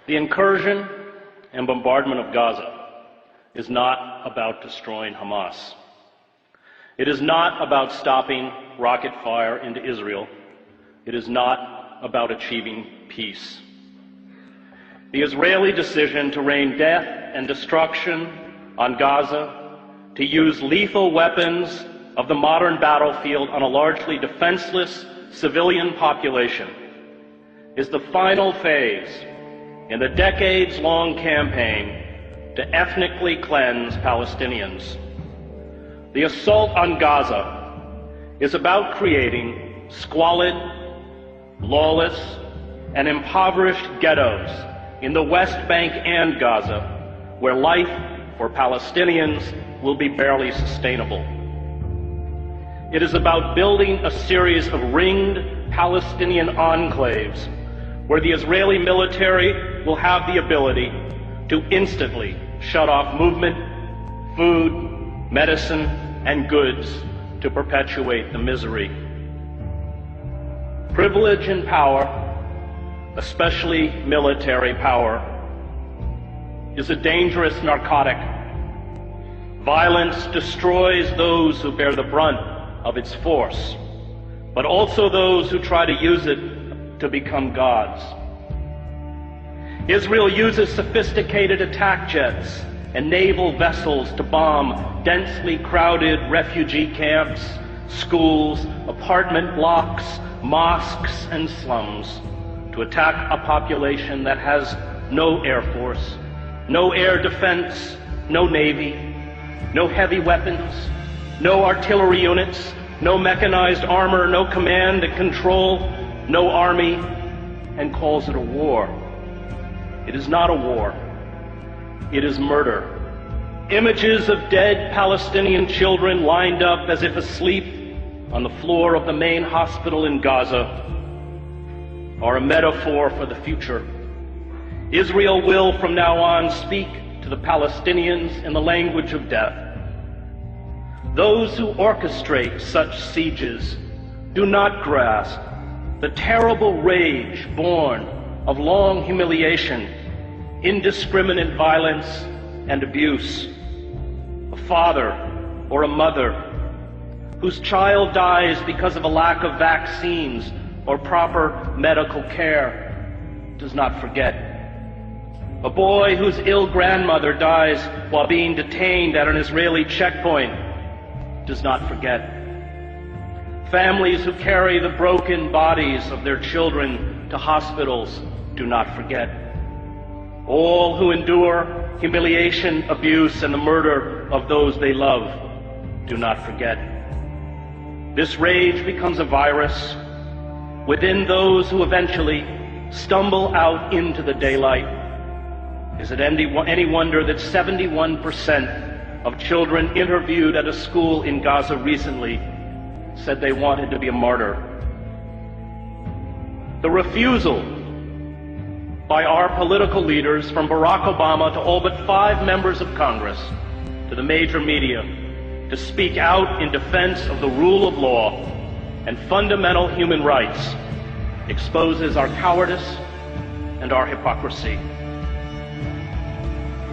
The incursion and bombardment of Gaza is not about destroying Hamas. It is not about stopping rocket fire into Israel. It is not about achieving peace. The Israeli decision to rain death and destruction on Gaza, to use lethal weapons of the modern battlefield on a largely defenseless civilian population, is the final phase in the decades-long campaign to ethnically cleanse Palestinians. The assault on Gaza is about creating squalid, lawless, and impoverished ghettos in the West Bank and Gaza, where life for Palestinians will be barely sustainable. It is about building a series of ringed Palestinian enclaves where the Israeli military will have the ability to instantly shut off movement, food, medicine, and goods to perpetuate the misery. Privilege and power, especially military power, is a dangerous narcotic. Violence destroys those who bear the brunt of its force, but also those who try to use it to become gods. Israel uses sophisticated attack jets and naval vessels to bomb densely crowded refugee camps, schools, apartment blocks, mosques, and slums, to attack a population that has no air force, no air defense, no navy, no heavy weapons, no artillery units, no mechanized armor, no command and control, no army, and calls it a war. It is not a war. It is murder. Images of dead Palestinian children lined up as if asleep on the floor of the main hospital in Gaza are a metaphor for the future. Israel will from now on speak to the Palestinians in the language of death. Those who orchestrate such sieges do not grasp the terrible rage born of long humiliation, indiscriminate violence, and abuse. A father or a mother whose child dies because of a lack of vaccines or proper medical care does not forget. A boy whose ill grandmother dies while being detained at an Israeli checkpoint does not forget. Families who carry the broken bodies of their children to hospitals do not forget. All who endure humiliation, abuse, and the murder of those they love do not forget. This rage becomes a virus within those who eventually stumble out into the daylight. Is it any wonder that 71% of children interviewed at a school in Gaza recently said they wanted to be a martyr? The refusal by our political leaders, from Barack Obama to all but 5 members of Congress, to the major media, to speak out in defense of the rule of law and fundamental human rights exposes our cowardice and our hypocrisy.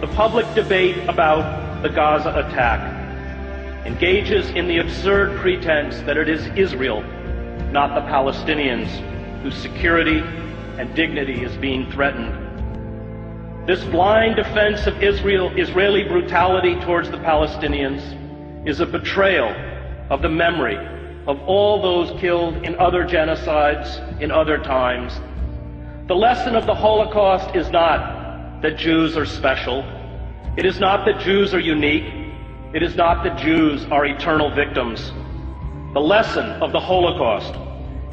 The public debate about the Gaza attack engages in the absurd pretense that it is Israel, not the Palestinians, whose security and dignity is being threatened. This blind defense of Israeli brutality towards the Palestinians is a betrayal of the memory of all those killed in other genocides in other times. The lesson of the Holocaust is not that Jews are special. It is not that Jews are unique. It is not that Jews are eternal victims. The lesson of the Holocaust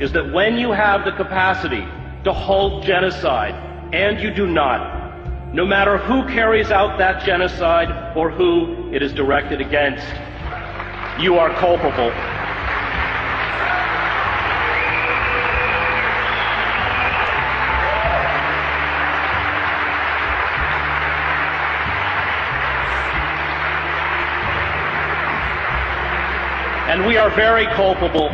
is that when you have the capacity to halt genocide, and you do not, no matter who carries out that genocide or who it is directed against, you are culpable. And we are very culpable.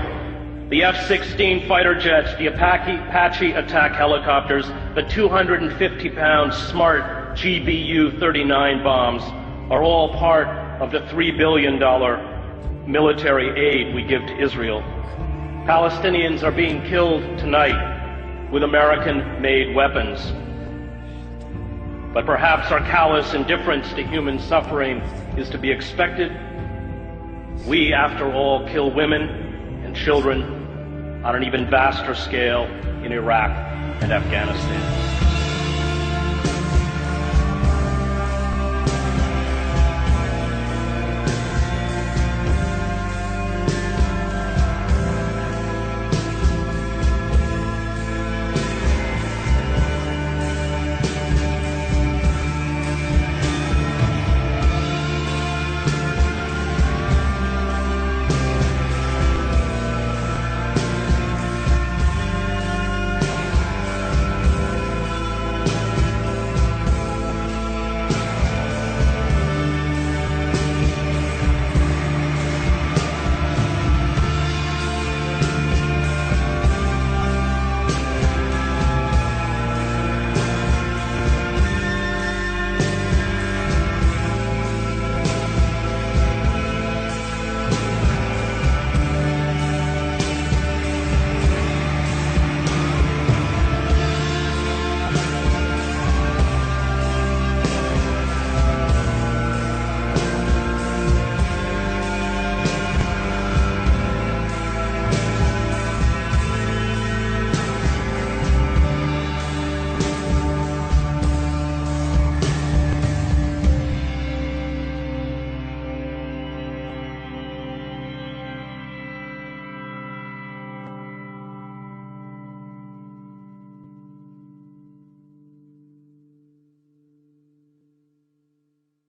The F-16 fighter jets, the Apache attack helicopters, the 250-pound smart GBU-39 bombs are all part of the $3 billion military aid we give to Israel. Palestinians are being killed tonight with American-made weapons. But perhaps our callous indifference to human suffering is to be expected. We, after all, kill women and children on an even vaster scale in Iraq and Afghanistan.